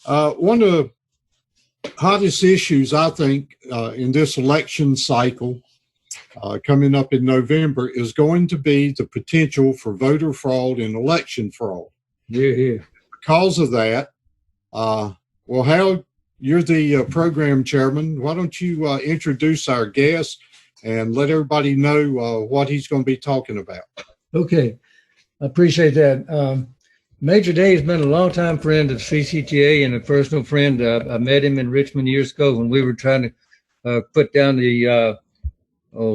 One of the hottest issues, I think, in this election cycle coming up in November is going to be the potential for voter fraud and election fraud. Yeah. Because of that, well, Hal, you're the program chairman. Why don't you introduce our guest and let everybody know what he's going to be talking about? Okay, I appreciate that. Major Dave's been a longtime friend of CCTA and a personal friend. I met him in Richmond years ago when we were trying to put down the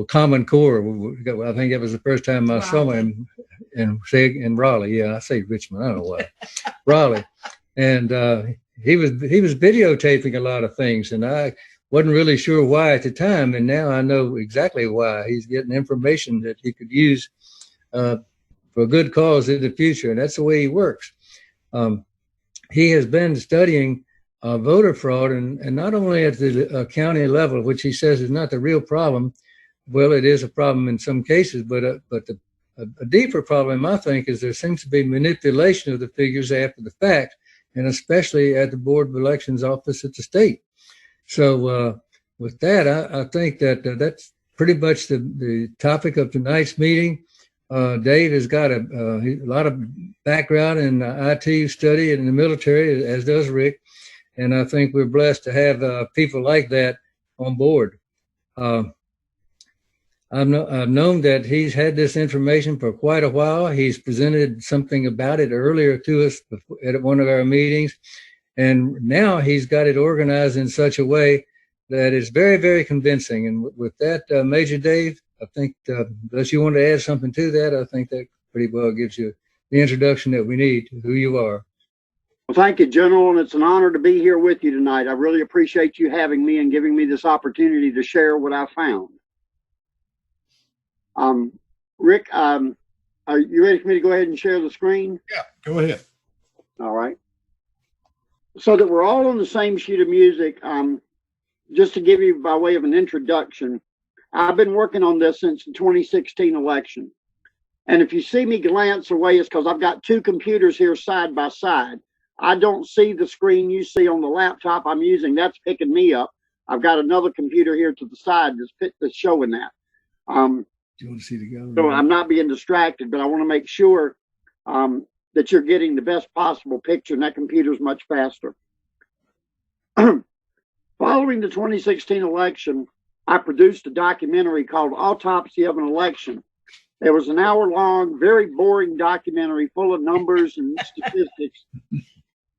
Common Core. I think that was the first time I saw him in Raleigh. Yeah, I say Richmond. I don't know why. Raleigh. And he was videotaping a lot of things, and I wasn't really sure why at the time, and now I know exactly why. He's getting information that he could use for a good cause in the future, and that's the way he works. He has been studying voter fraud, and not only at the county level, which he says is not the real problem. Well, it is a problem in some cases, but a deeper problem, I think, is there seems to be manipulation of the figures after the fact, and especially at the Board of Elections office at the state. So with that, I think that that's pretty much the topic of tonight's meeting. Dave has got a lot of background in IT study and in the military, as does Rick, and I think we're blessed to have people like that on board. I've known that he's had this information for quite a while. He's presented something about it earlier to us at one of our meetings, and now he's got it organized in such a way that is very, very convincing. And with that, Major Dave, I think, unless you want to add something to that, I think that pretty well gives you the introduction that we need to who you are. Well, thank you, General, and it's an honor to be here with you tonight. I really appreciate you having me and giving me this opportunity to share what I found. Rick, are you ready for me to go ahead and share the screen? Yeah, go ahead. All right. So that we're all on the same sheet of music, just to give you by way of an introduction, I've been working on this since the 2016 election. And if you see me glance away, it's because I've got two computers here side by side. I don't see the screen you see on the laptop I'm using. That's picking me up. I've got another computer here to the side that's showing that. Do you want to see the gallery? So I'm not being distracted, but I want to make sure that you're getting the best possible picture, and that computer's much faster. Following the 2016 election, I produced a documentary called Autopsy of an Election. It was an hour-long, very boring documentary full of numbers and statistics.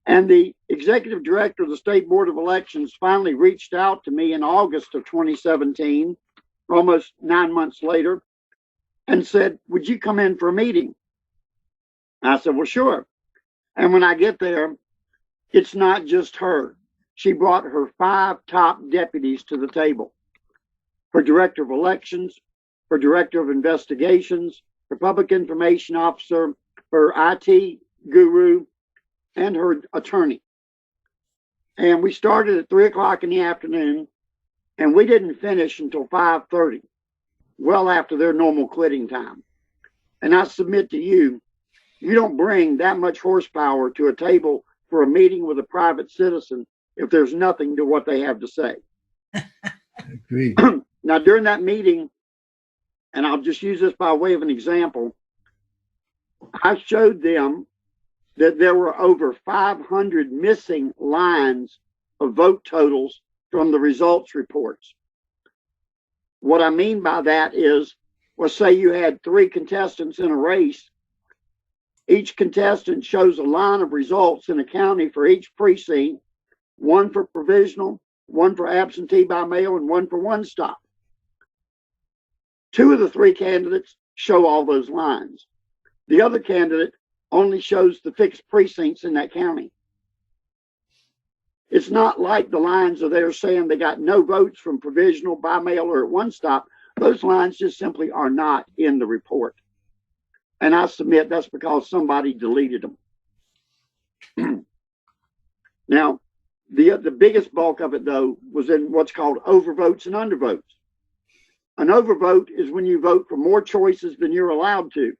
And the executive director of the State Board of Elections finally reached out to me in August of 2017, almost 9 months later, and said, would you come in for a meeting? I said, well, sure. And when I get there, it's not just her. She brought her 5 top deputies to the table. Her director of elections, her director of investigations, her public information officer, her IT guru, and her attorney. And we started at 3 o'clock in the afternoon, and we didn't finish until 5:30. Well after their normal quitting time. And I submit to you, you don't bring that much horsepower to a table for a meeting with a private citizen if there's nothing to what they have to say. Agreed. Now, during that meeting, and I'll just use this by way of an example, I showed them that there were over 500 missing lines of vote totals from the results reports. What I mean by that is, well, say you had 3 contestants in a race. Each contestant shows a line of results in a county for each precinct, 1 for provisional, 1 for absentee by mail, and 1 for one-stop. 2 of the 3 candidates show all those lines. The other candidate only shows the fixed precincts in that county. It's not like the lines are there saying they got no votes from provisional, by mail, or at one stop. Those lines just simply are not in the report. And I submit that's because somebody deleted them. Now, the biggest bulk of it, though, was in what's called overvotes and undervotes. An overvote is when you vote for more choices than you're allowed to.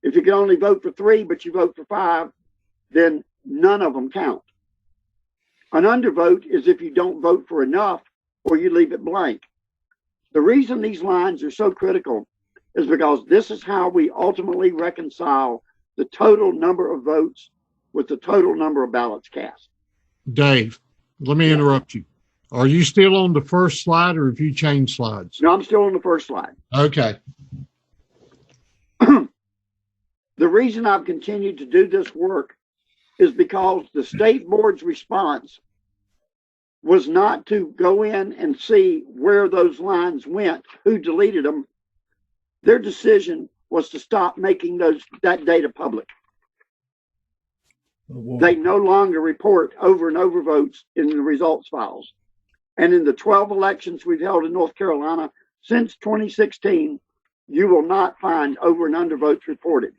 If you can only vote for 3, but you vote for 5, then none of them count. An undervote is if you don't vote for enough or you leave it blank. The reason these lines are so critical is because this is how we ultimately reconcile the total number of votes with the total number of ballots cast. Dave, let me interrupt you. Are you still on the first slide or have you changed slides? No, I'm still on the first slide. Okay. The reason I've continued to do this work is because the state board's response was not to go in and see where those lines went, who deleted them. Their decision was to stop making that data public. They no longer report over and over votes in the results files. And in the 12 elections we've held in North Carolina since 2016, you will not find over and under votes reported.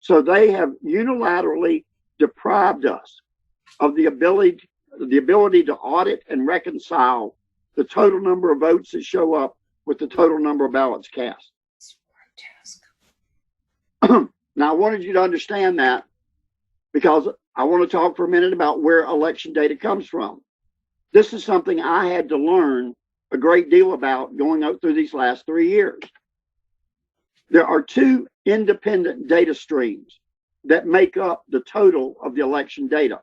So they have unilaterally deprived us of the ability to audit and reconcile the total number of votes that show up with the total number of ballots cast. Now, I wanted you to understand that because I want to talk for a minute about where election data comes from. This is something I had to learn a great deal about going up through these last 3 years. There are two independent data streams that make up the total of the election data.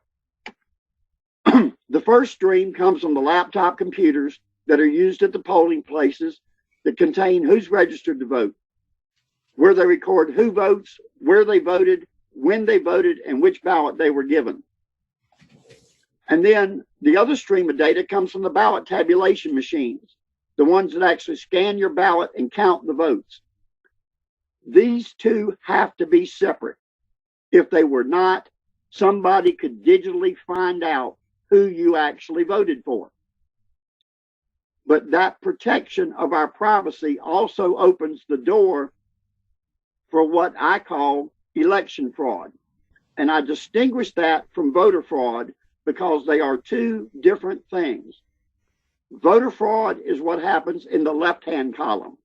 The first stream comes from the laptop computers that are used at the polling places that contain who's registered to vote, where they record who votes, where they voted, when they voted, and which ballot they were given. And then the other stream of data comes from the ballot tabulation machines, the ones that actually scan your ballot and count the votes. These two have to be separate. If they were not, somebody could digitally find out who you actually voted for. But that protection of our privacy also opens the door for what I call election fraud. And I distinguish that from voter fraud because they are two different things. Voter fraud is what happens in the left-hand column.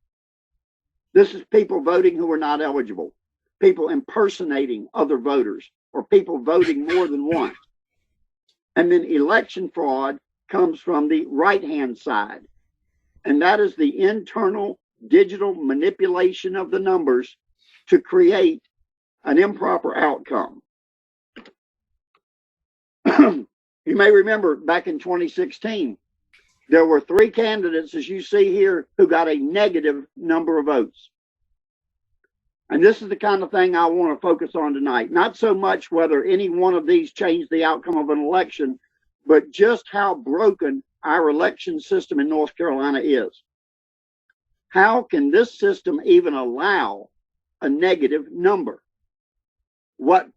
This is people voting who are not eligible, people impersonating other voters, or people voting more than once. And then election fraud comes from the right-hand side. And that is the internal digital manipulation of the numbers to create an improper outcome. You may remember back in 2016, there were 3 candidates, as you see here, who got a negative number of votes. And this is the kind of thing I want to focus on tonight. Not so much whether any one of these changed the outcome of an election, but just how broken our election system in North Carolina is. How can this system even allow a negative number? What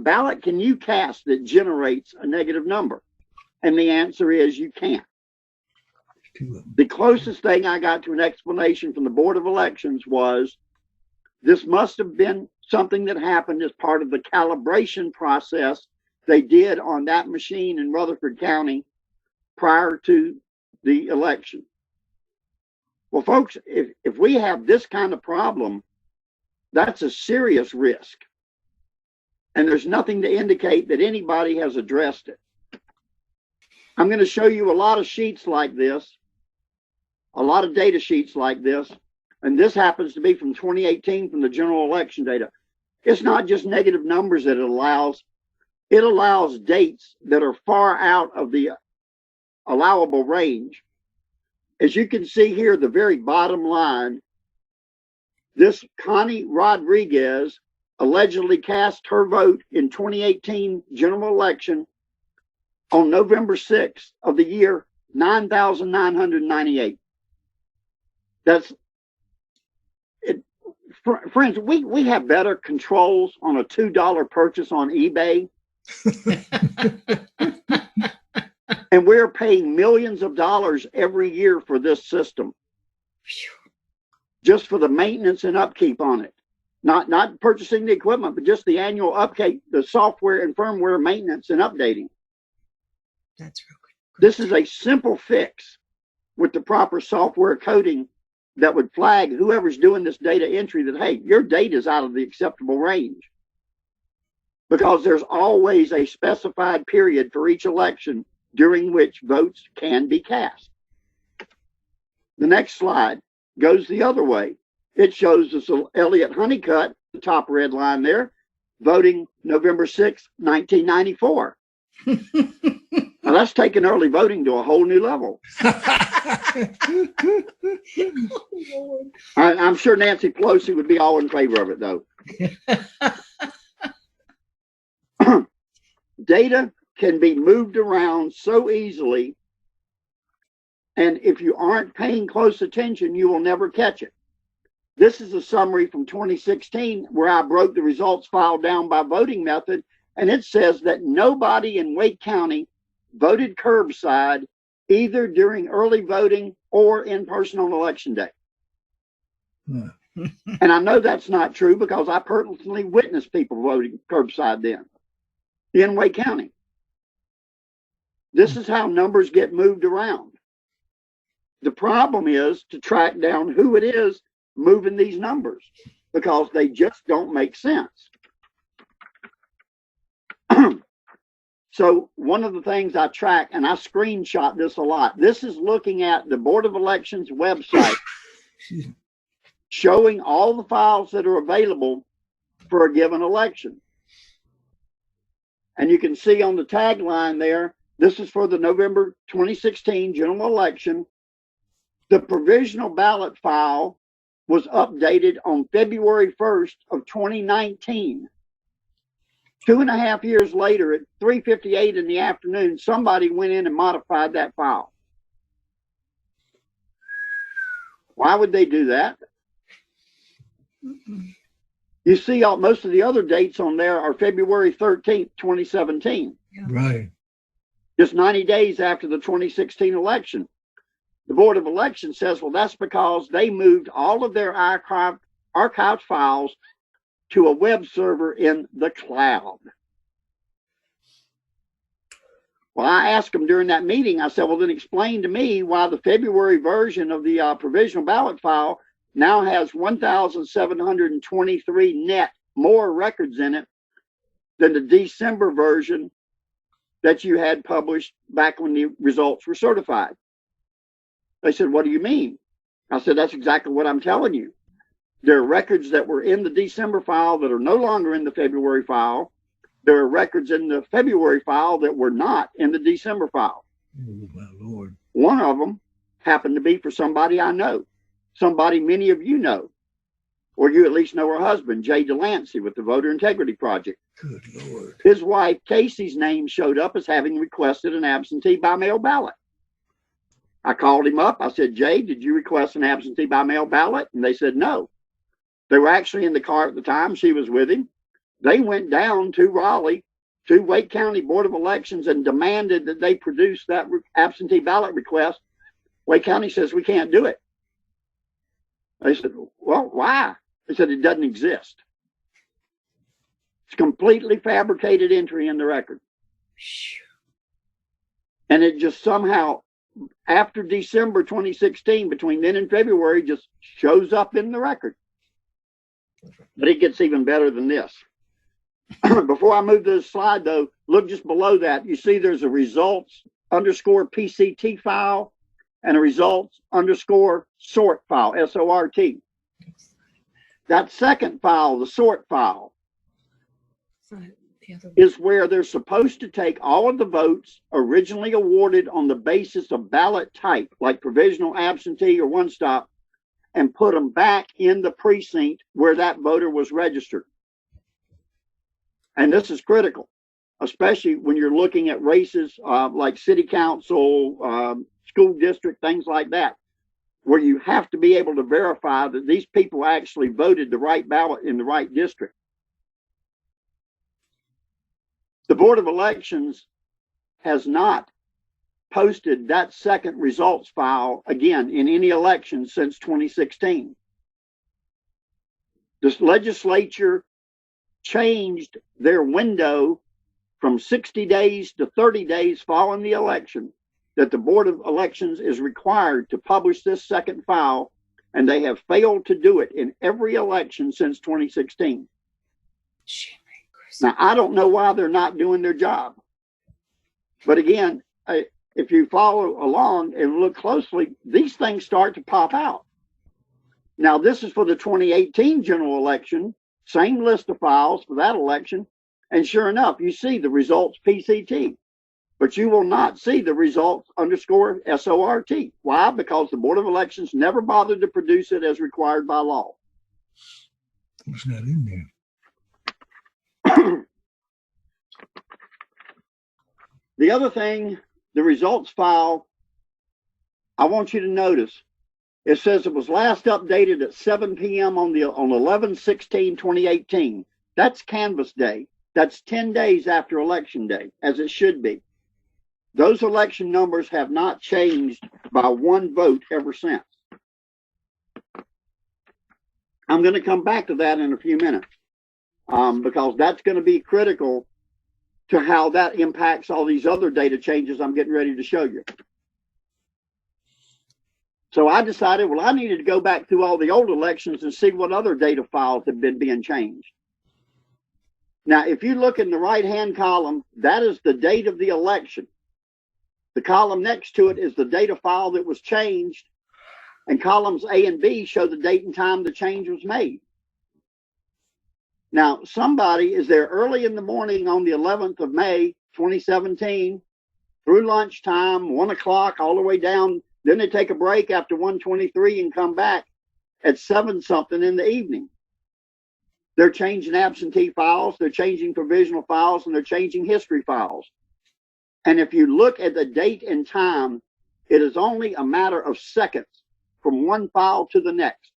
ballot can you cast that generates a negative number? And the answer is you can't. The closest thing I got to an explanation from the Board of Elections was this must have been something that happened as part of the calibration process they did on that machine in Rutherford County prior to the election. Well, folks, if we have this kind of problem, that's a serious risk. And there's nothing to indicate that anybody has addressed it. I'm going to show you a lot of sheets like this, a lot of data sheets like this. And this happens to be from 2018 from the general election data. It's not just negative numbers that it allows dates that are far out of the allowable range. As you can see here, the very bottom line, this Connie Rodriguez allegedly cast her vote in 2018 general election on November 6th of the year 9,998. That's it. Friends, we have better controls on a $2 purchase on eBay. And we're paying millions of dollars every year for this system. Just for the maintenance and upkeep on it. Not purchasing the equipment, but just the annual upkeep, the software and firmware maintenance and updating. That's real good. This is a simple fix with the proper software coding that would flag whoever's doing this data entry that, hey, your data is out of the acceptable range. because there's always a specified period for each election during which votes can be cast. The next slide goes the other way. It shows us Elliot Honeycutt, the top red line there, voting November 6, 1994. Now that's taking early voting to a whole new level. I'm sure Nancy Pelosi would be all in favor of it, though. Data can be moved around so easily, and if you aren't paying close attention, you will never catch it. This is a summary from 2016 where I broke the results file down by voting method, and it says that nobody in Wake County voted curbside either during early voting or in person on election day. And I know that's not true because I personally witnessed people voting curbside then in Wake County. This is how numbers get moved around. The problem is to track down who it is moving these numbers because they just don't make sense. So one of the things I track, and I screenshot this a lot, this is looking at the Board of Elections website showing all the files that are available for a given election. And you can see on the tagline there, this is for the November 2016 general election. The provisional ballot file was updated on February 1st of 2019. 2.5 years later at 3:58 in the afternoon, somebody went in and modified that file. Why would they do that? You see, most of the other dates on there are February 13th, 2017. Right. Just 90 days after the 2016 election. The Board of Elections says, well, that's because they moved all of their archived files to a web server in the cloud. Well, I asked them during that meeting, I said, well, then explain to me why the February version of the provisional ballot file now has 1,723 net more records in it than the December version that you had published back when the results were certified. They said, what do you mean? I said, that's exactly what I'm telling you. There are records that were in the December file that are no longer in the February file. There are records in the February file that were not in the December file. Oh, my Lord. One of them happened to be for somebody I know, somebody many of you know, or you at least know her husband, Jay Delancey, with the Voter Integrity Project. Good Lord. His wife, Casey's name showed up as having requested an absentee by mail ballot. I called him up. I said, Jay, did you request an absentee by mail ballot? And they said, no. They were actually in the car at the time. She was with him. They went down to Raleigh, to Wake County Board of Elections, and demanded that they produce that absentee ballot request. Wake County says, we can't do it. They said, well, why? They said, it doesn't exist. It's completely fabricated entry in the record. And it just somehow, after December 2016, between then and February, just shows up in the record. But it gets even better than this. Before I move to this slide, though, look just below that. You see there's a results underscore PCT file and a results underscore sort file, SORT. That second file, the sort file, is where they're supposed to take all of the votes originally awarded on the basis of ballot type, like provisional, absentee, or one stop, and put them back in the precinct where that voter was registered. And this is critical, especially when you're looking at races like city council, school district, things like that, where you have to be able to verify that these people actually voted the right ballot in the right district. The Board of Elections has not posted that second results file again in any election since 2016. This legislature changed their window from 60 days to 30 days following the election that the Board of Elections is required to publish this second file, and they have failed to do it in every election since 2016. Now, I don't know why they're not doing their job. But again, if you follow along and look closely, these things start to pop out. Now, this is for the 2018 general election, same list of files for that election. And sure enough, you see the results PCT, but you will not see the results underscore SORT. Why? Because the Board of Elections never bothered to produce it as required by law. It's not in there. The other thing, the results file, I want you to notice, it says it was last updated at 7 p.m. on 11/16/2018. That's canvass day. That's 10 days after election day, as it should be. Those election numbers have not changed by one vote ever since. I'm going to come back to that in a few minutes because that's going to be critical to how that impacts all these other data changes I'm getting ready to show you. So I decided, well, I needed to go back through all the old elections and see what other data files have been being changed. Now, if you look in the right-hand column, that is the date of the election. The column next to it is the data file that was changed, and columns A and B show the date and time the change was made. Now, somebody is there early in the morning on the 11th of May, 2017, through lunchtime, 1 o'clock, all the way down. Then they take a break after 1:23 and come back at 7 something in the evening. They're changing absentee files, they're changing provisional files, and they're changing history files. And if you look at the date and time, it is only a matter of seconds from one file to the next.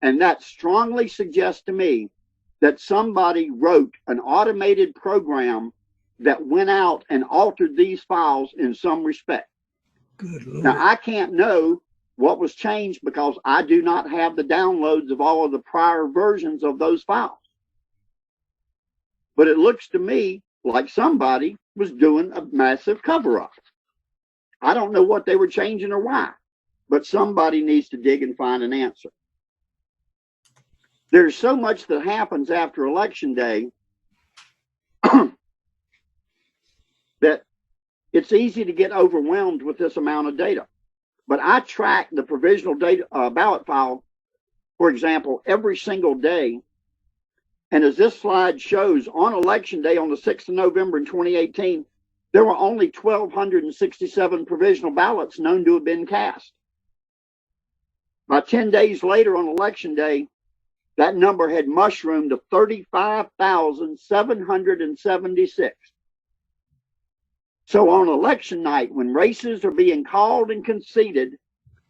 And that strongly suggests to me that somebody wrote an automated program that went out and altered these files in some respect. Good Lord. Now, I can't know what was changed because I do not have the downloads of all of the prior versions of those files. But it looks to me like somebody was doing a massive cover-up. I don't know what they were changing or why, but somebody needs to dig and find an answer. There's so much that happens after Election Day that it's easy to get overwhelmed with this amount of data. But I track the provisional data ballot file, for example, every single day. And as this slide shows, on Election Day on the 6th of November in 2018, there were only 1,267 provisional ballots known to have been cast. By 10 days later on Election Day, that number had mushroomed to 35,776. So on election night, when races are being called and conceded,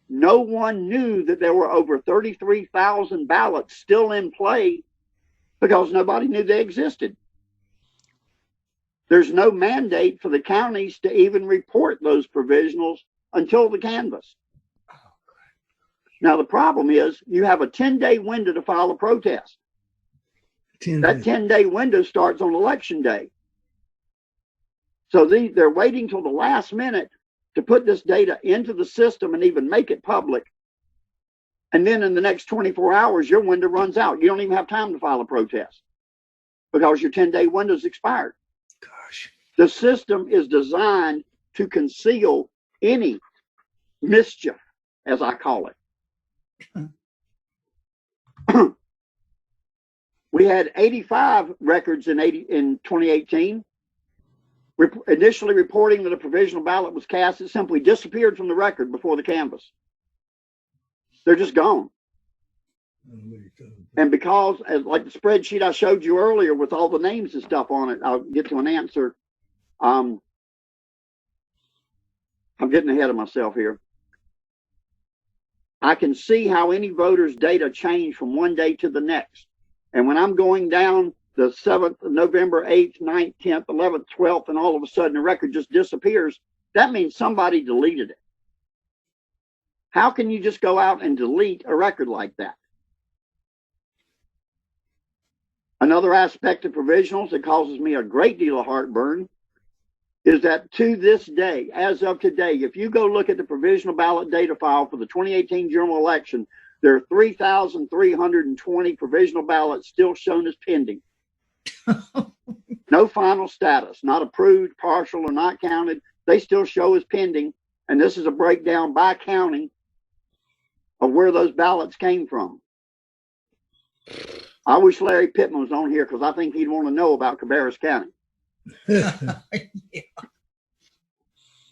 no one knew that there were over 33,000 ballots still in play because nobody knew they existed. There's no mandate for the counties to even report those provisionals until the canvass. Now, the problem is you have a 10-day window to file a protest. That 10-day window starts on Election Day. So they're waiting till the last minute to put this data into the system and even make it public. And then in the next 24 hours, your window runs out. You don't even have time to file a protest because your 10-day window's expired. Gosh. The system is designed to conceal any mischief, as I call it. We had 85 records in 2018. Initially reporting that a provisional ballot was cast, it simply disappeared from the record before the canvass. They're just gone. And because, like the spreadsheet I showed you earlier with all the names and stuff on it, I'll get to an answer. I'm getting ahead of myself here. I can see how any voter's data change from one day to the next. And when I'm going down the 7th, November 8th, 9th, 10th, 11th, 12th, and all of a sudden the record just disappears, that means somebody deleted it. How can you just go out and delete a record like that? Another aspect of provisionals that causes me a great deal of heartburn is that to this day, as of today, if you go look at the provisional ballot data file for the 2018 general election, there are 3,320 provisional ballots still shown as pending. No final status, not approved, partial, or not counted. They still show as pending. And this is a breakdown by county of where those ballots came from. I wish Larry Pittman was on here because I think he'd want to know about Cabarrus County. Yeah.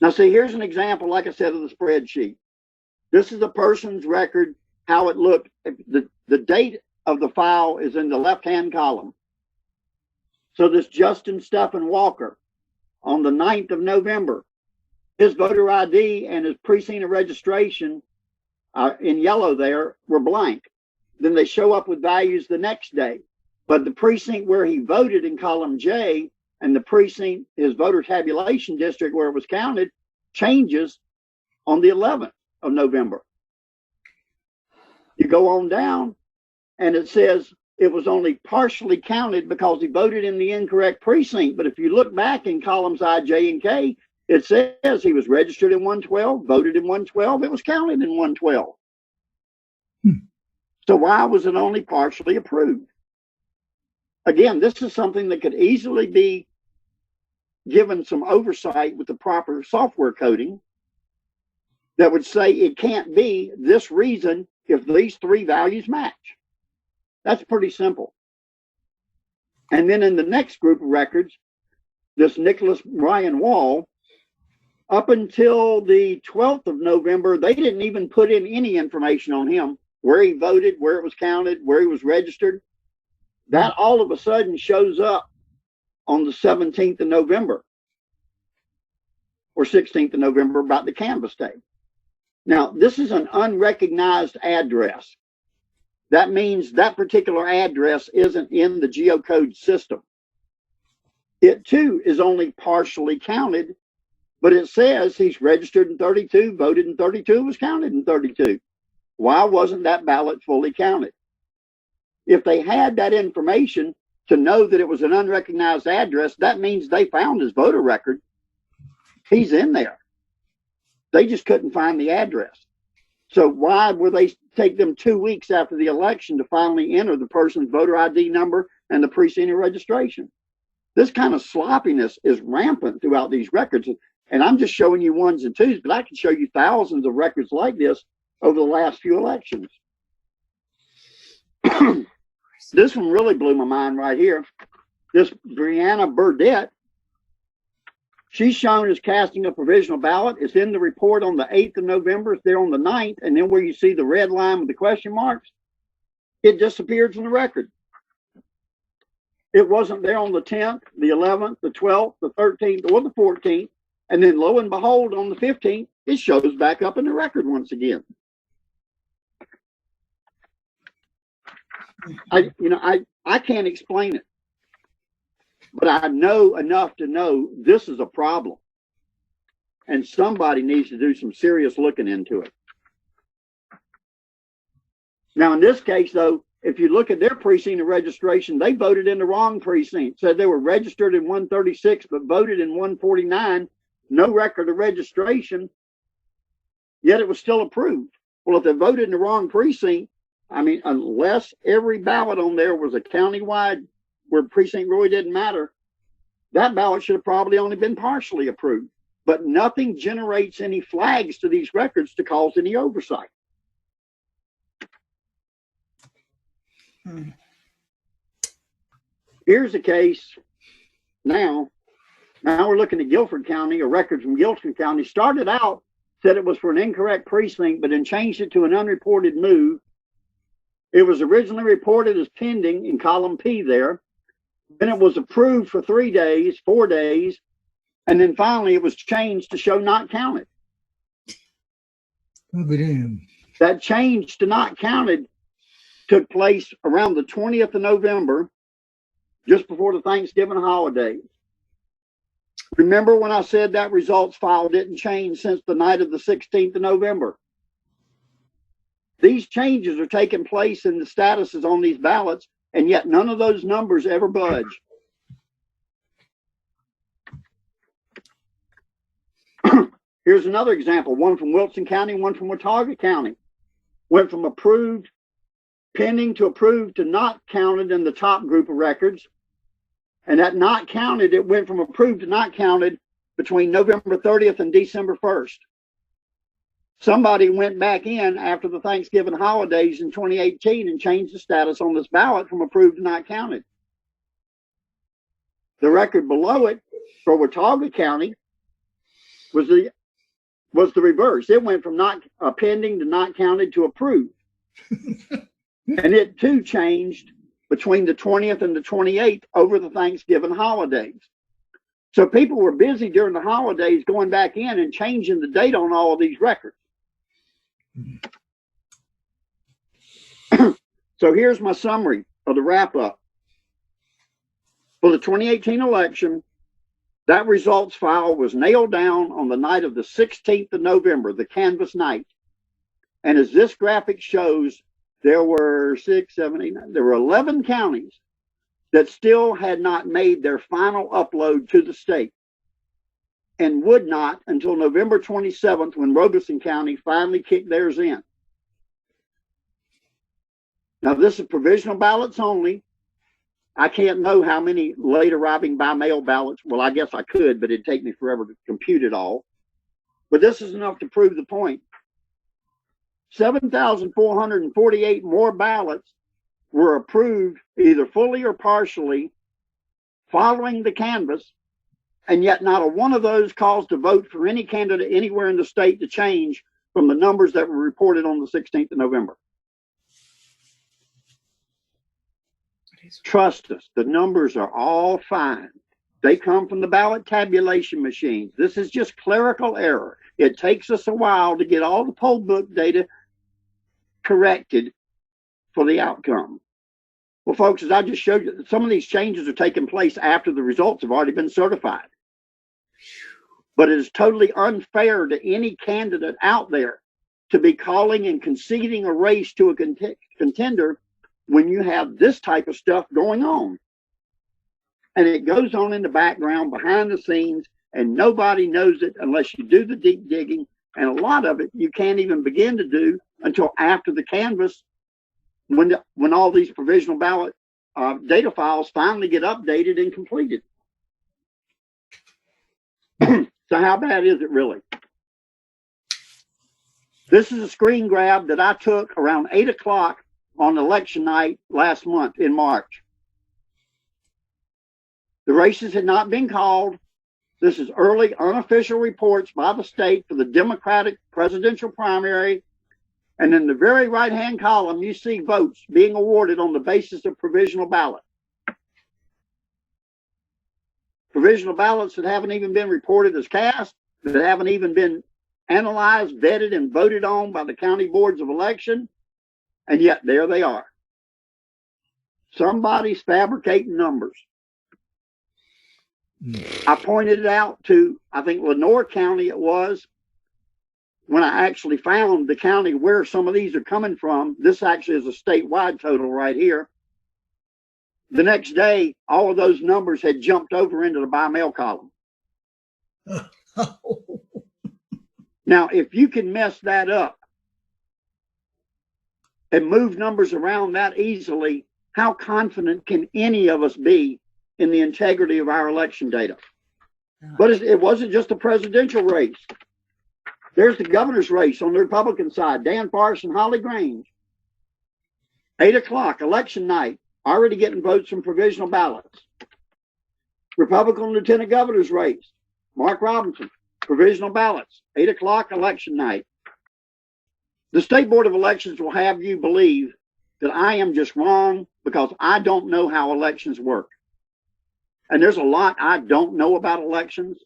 Now, see, here's an example, like I said, of the spreadsheet. This is the person's record, how it looked. The date of the file is in the left-hand column. So this Justin Stephen Walker, on the 9th of November, his voter ID and his precinct of registration in yellow there were blank. Then they show up with values the next day. But the precinct where he voted in column J and the precinct, his voter tabulation district where it was counted, changes on the 11th of November. You go on down and it says it was only partially counted because he voted in the incorrect precinct. But if you look back in columns I, J, and K, it says he was registered in 112, voted in 112, it was counted in 112. So why was it only partially approved? Again, this is something that could easily be given some oversight with the proper software coding that would say it can't be this reason if these three values match. That's pretty simple. And then in the next group of records, this Nicholas Ryan Wall, up until the 12th of November, they didn't even put in any information on him, where he voted, where it was counted, where he was registered. That all of a sudden shows up on the 17th of November or 16th of November, about the canvass day. Now, this is an unrecognized address. That means that particular address isn't in the geocode system. It too is only partially counted, but it says he's registered in 32, voted in 32, was counted in 32. Why wasn't that ballot fully counted? If they had that information to know that it was an unrecognized address, that means they found his voter record. He's in there. They just couldn't find the address. So why would they take them 2 weeks after the election to finally enter the person's voter ID number and the precinct of registration? This kind of sloppiness is rampant throughout these records. And I'm just showing you ones and twos, but I can show you thousands of records like this over the last few elections. This one really blew my mind right here. This Brianna Burdette, she's shown as casting a provisional ballot. It's in the report on the 8th of November. It's there on the 9th. And then where you see the red line with the question marks, it disappeared from the record. It wasn't there on the 10th, the 11th, the 12th, the 13th, or the 14th. And then lo and behold, on the 15th, it shows back up in the record once again. I can't explain it, but I know enough to know this is a problem, and somebody needs to do some serious looking into it. Now, in this case, though, if you look at their precinct of registration, they voted in the wrong precinct. Said they were registered in 136, but voted in 149. No record of registration, yet it was still approved. Well, if they voted in the wrong precinct, I mean, unless every ballot on there was a countywide where precinct really didn't matter, that ballot should have probably only been partially approved. But nothing generates any flags to these records to cause any oversight. Here's the case now. Now we're looking at Guilford County, or records from Guilford County. Started out, said it was for an incorrect precinct, but then changed it to an unreported move. It was originally reported as pending in column P there. Then it was approved for 3 days, 4 days, and then finally it was changed to show not counted. Oh, but damn. That change to not counted took place around the 20th of November, just before the Thanksgiving holidays. Remember when I said that results file didn't change since the night of the 16th of November? These changes are taking place in the statuses on these ballots, and yet none of those numbers ever budge. Here's another example, one from Wilson County, one from Watauga County. Went from approved, pending to approved to not counted in the top group of records. And that not counted, it went from approved to not counted between November 30th and December 1st. Somebody went back in after the Thanksgiving holidays in 2018 and changed the status on this ballot from approved to not counted. The record below it for Watauga County was the reverse. It went from not pending to not counted to approved. And it too changed between the 20th and the 28th over the Thanksgiving holidays. So people were busy during the holidays going back in and changing the date on all of these records. So here's my summary of the wrap up. For the 2018 election, that results file was nailed down on the night of the 16th of November, the canvass night. And as this graphic shows, there were 11 counties that still had not made their final upload to the state and would not until November 27th when Robeson County finally kicked theirs in. Now, this is provisional ballots only. I can't know how many late arriving by mail ballots. Well, I guess I could, but it'd take me forever to compute it all. But this is enough to prove the point. 7,448 more ballots were approved either fully or partially following the canvass, and yet not a one of those caused a vote for any candidate anywhere in the state to change from the numbers that were reported on the 16th of November. Trust us, the numbers are all fine. They come from the ballot tabulation machines. This is just clerical error. It takes us a while to get all the poll book data corrected for the outcome. Well, folks, as I just showed you, some of these changes are taking place after the results have already been certified. But it is totally unfair to any candidate out there to be calling and conceding a race to a contender when you have this type of stuff going on. And it goes on in the background, behind the scenes, and nobody knows it unless you do the deep digging. And a lot of it you can't even begin to do until after the canvass, when all these provisional ballot data files finally get updated and completed. So how bad is it really? This is a screen grab that I took around 8 o'clock on election night last month in March. The races had not been called. This is early unofficial reports by the state for the Democratic presidential primary. And in the very right-hand column, you see votes being awarded on the basis of provisional ballot. Provisional ballots that haven't even been reported as cast, that haven't even been analyzed, vetted, and voted on by the county boards of election. And yet there they are. Somebody's fabricating numbers. I pointed it out to, I think, Lenoir County it was, when I actually found the county where some of these are coming from. This actually is a statewide total right here. The next day, all of those numbers had jumped over into the by mail column. Now, if you can mess that up and move numbers around that easily, how confident can any of us be in the integrity of our election data? But it wasn't just a presidential race. There's the governor's race on the Republican side, Dan Farsh and Holly Grange. 8 o'clock, election night, already getting votes from provisional ballots. Republican lieutenant governor's race, Mark Robinson, provisional ballots, 8 o'clock, election night. The State Board of Elections will have you believe that I am just wrong because I don't know how elections work. And there's a lot I don't know about elections.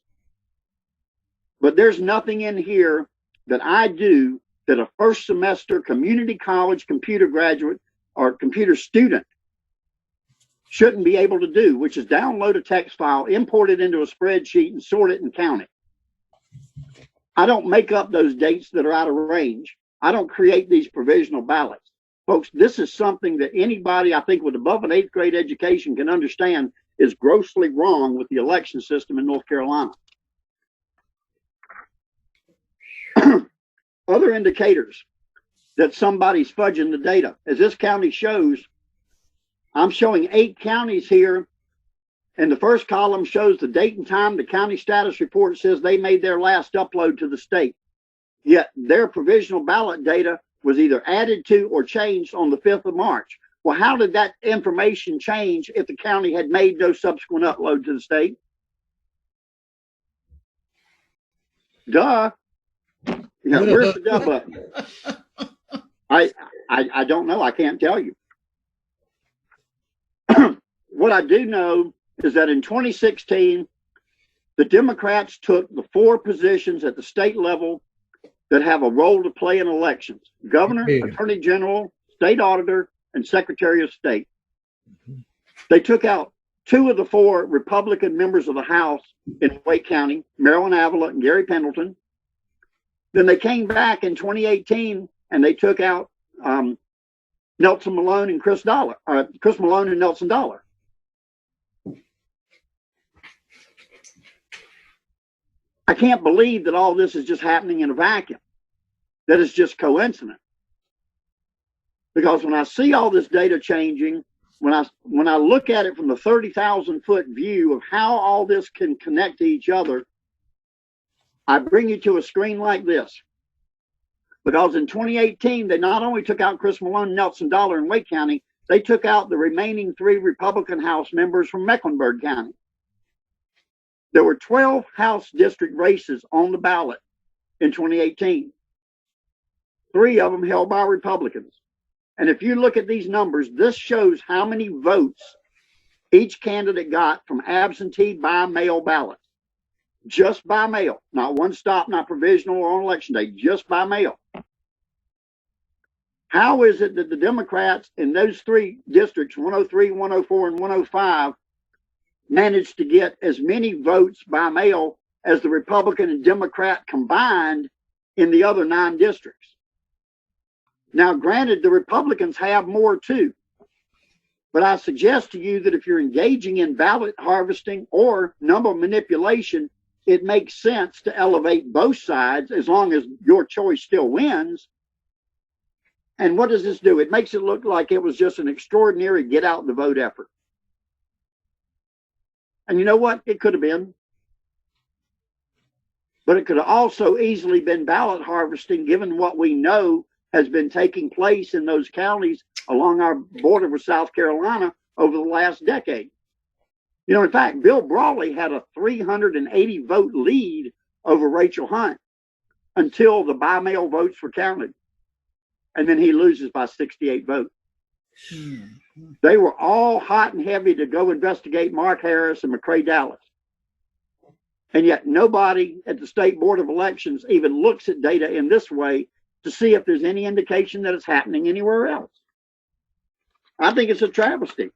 But there's nothing in here that I do that a first semester community college computer graduate or computer student shouldn't be able to do, which is download a text file, import it into a spreadsheet, and sort it and count it. I don't make up those dates that are out of range. I don't create these provisional ballots. Folks, this is something that anybody, I think, with above an 8th grade education can understand is grossly wrong with the election system in North Carolina. Other indicators that somebody's fudging the data. As this county shows, I'm showing 8 counties here And the first column shows the date and time the county status report says they made their last upload to the state. Yet their provisional ballot data was either added to or changed on the 5th of March. Well, how did that information change if the county had made no subsequent upload to the state? Duh. Yeah, where's the duh button? I don't know. I can't tell you. What I do know is that in 2016, the Democrats took the 4 positions at the state level that have a role to play in elections: governor, attorney general, state auditor, and secretary of state. They took out 2 of the 4 Republican members of the House in Wake County, Marilyn Avila and Gary Pendleton. Then they came back in 2018 and they took out Nelson Malone and Chris Malone and Nelson Dollar. I can't believe that all this is just happening in a vacuum, that it's just coincidence. Because when I see all this data changing, when I look at it from the 30,000-foot view of how all this can connect to each other, I bring you to a screen like this. Because in 2018, they not only took out Chris Malone and Nelson Dollar in Wake County, they took out the remaining 3 Republican House members from Mecklenburg County. There were 12 House district races on the ballot in 2018. 3 of them held by Republicans. And if you look at these numbers, this shows how many votes each candidate got from absentee by mail ballots. Just by mail, not one stop, not provisional or on election day, just by mail. How is it that the Democrats in those 3 districts, 103, 104, and 105, managed to get as many votes by mail as the Republican and Democrat combined in the other 9 districts? Now, granted, the Republicans have more too, but I suggest to you that if you're engaging in ballot harvesting or number manipulation, it makes sense to elevate both sides as long as your choice still wins. And what does this do? It makes it look like it was just an extraordinary get out the vote effort. And you know what? It could have been. But it could have also easily been ballot harvesting, given what we know has been taking place in those counties along our border with South Carolina over the last decade. You know, in fact, Bill Brawley had a 380 vote lead over Rachel Hunt until the by mail votes were counted. And then he loses by 68 votes. They were all hot and heavy to go investigate Mark Harris and McCrae Dallas. And yet nobody at the State Board of Elections even looks at data in this way to see if there's any indication that it's happening anywhere else. I think it's a travesty.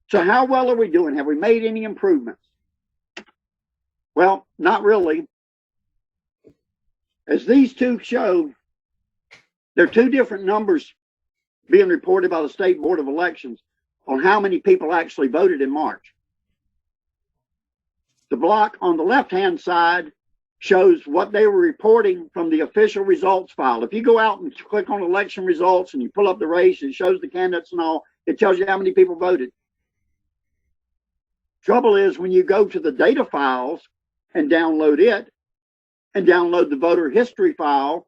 So how well are we doing? Have we made any improvements? Well, not really. As these 2 show, there are 2 different numbers being reported by the State Board of Elections on how many people actually voted in March. The block on the left-hand side shows what they were reporting from the official results file. If you go out and click on election results and you pull up the race, it shows the candidates and all, it tells you how many people voted. Trouble is when you go to the data files and download it and download the voter history file,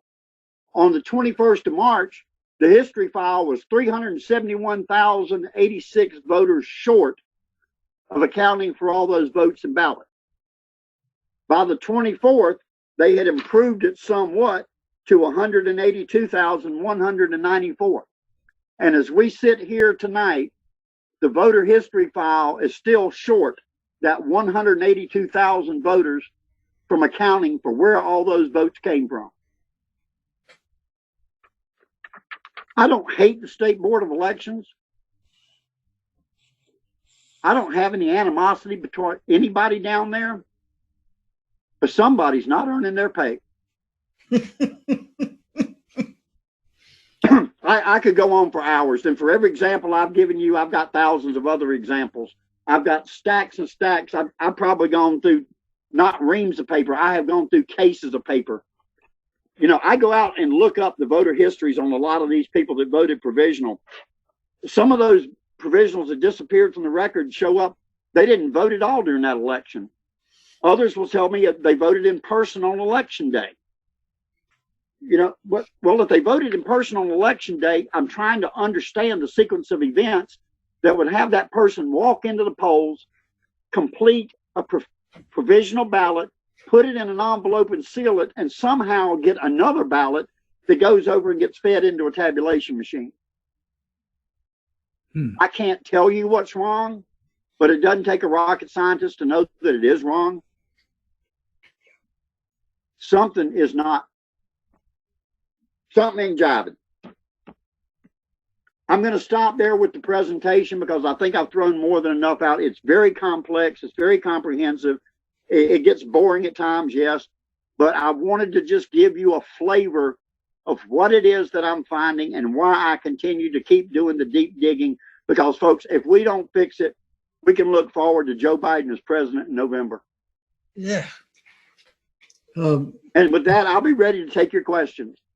on the 21st of March, the history file was 371,086 voters short of accounting for all those votes and ballots. By the 24th, they had improved it somewhat to 182,194. And as we sit here tonight, the voter history file is still short that 182,000 voters from accounting for where all those votes came from. I don't hate the State Board of Elections. I don't have any animosity between anybody down there, but somebody's not earning their pay. I could go on for hours, and for every example I've given you, I've got thousands of other examples. I've got stacks and stacks. I've probably gone through not reams of paper. I have gone through cases of paper. You know, I go out and look up the voter histories on a lot of these people that voted provisional. Some of those provisionals that disappeared from the record show up. They didn't vote at all during that election. Others will tell me they voted in person on election day. You know, well, if they voted in person on election day, I'm trying to understand the sequence of events that would have that person walk into the polls, complete a provisional ballot, put it in an envelope and seal it, and somehow get another ballot that goes over and gets fed into a tabulation machine. I can't tell you what's wrong, but it doesn't take a rocket scientist to know that it is wrong. Something ain't jiving. I'm going to stop there with the presentation because I think I've thrown more than enough out. It's very complex. It's very comprehensive. It gets boring at times, yes, but I wanted to just give you a flavor of what it is that I'm finding and why I continue to keep doing the deep digging. Because, folks, if we don't fix it, we can look forward to Joe Biden as president in November. Yeah. And with that, I'll be ready to take your questions.